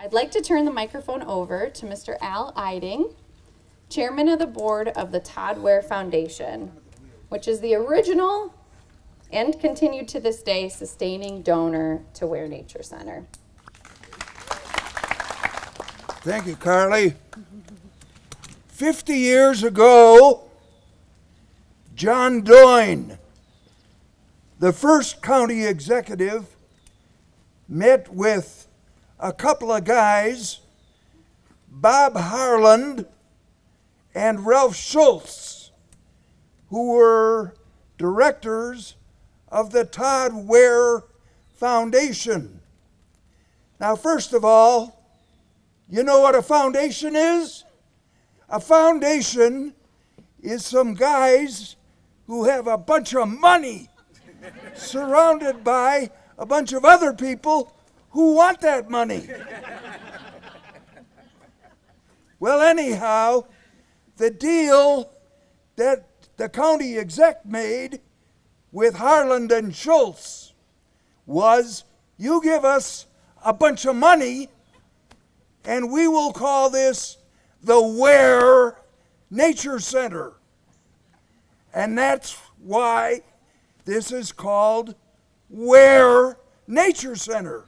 I'd like to turn the microphone over to Mr. Al Iding, Chairman of the Board of the Todd Wehr Foundation, which is the original and continued to this day sustaining donor to Wehr Nature Center. Thank you, Carly. 50 years ago, John Doyne, the first county executive, met with a couple of guys, Bob Harland and Ralph Schultz, who were directors of the Todd Wehr Foundation. Now, first of all, you know what a foundation is? A foundation is some guys who have a bunch of money surrounded by a bunch of other people who want that money. Well, anyhow, the deal that the county exec made with Harland and Schultz was, you give us a bunch of money and we will call this the Wehr Nature Center. And that's why this is called Wehr Nature Center.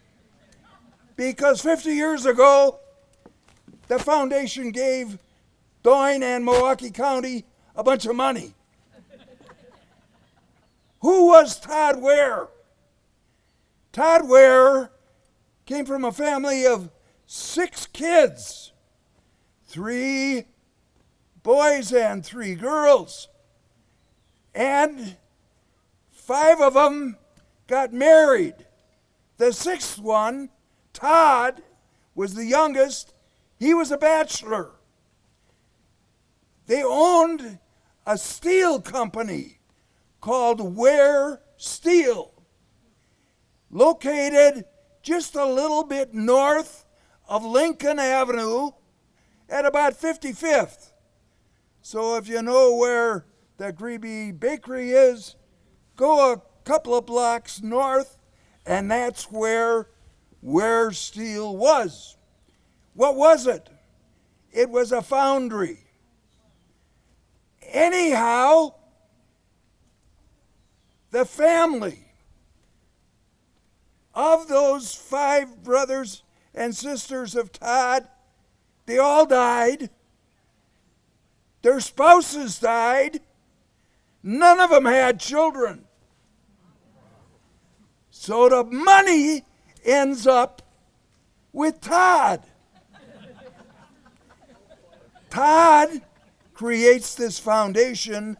Because 50 years ago, the foundation gave Doyne and Milwaukee County a bunch of money. Who was Todd Wehr? Todd Wehr came from a family of 6 kids, 3 boys and 3 girls. And 5 of them got married. The 6th one, Todd, was the youngest. He was a bachelor. They owned a steel company called Wehr Steel, located just a little bit north of Lincoln Avenue at about 55th. So if you know where the Greeby Bakery is, go a couple of blocks north, and that's where Wehr Steel was. What was it? It was a foundry. Anyhow, the family of those 5 brothers and sisters of Todd, they all died. Their spouses died. None of them had children. So the money ends up with Todd. Todd creates this foundation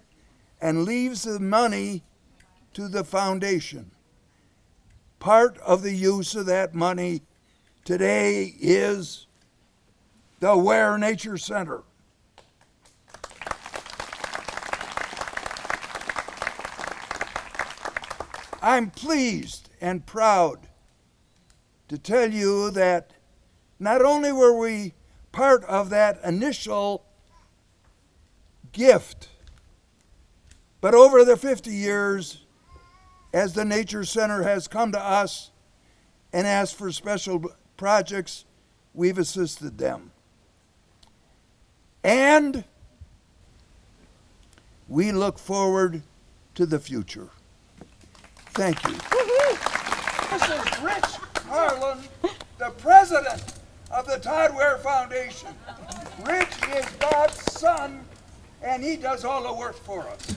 and leaves the money to the foundation. Part of the use of that money today is the Wehr Nature Center. I'm pleased and proud to tell you that not only were we part of that initial gift, but over the 50 years, as the Nature Center has come to us and asked for special projects, we've assisted them. And we look forward to the future. Thank you. This is Rich Harlan, the president of the Todd Wehr Foundation. Rich is Bob's son, and he does all the work for us.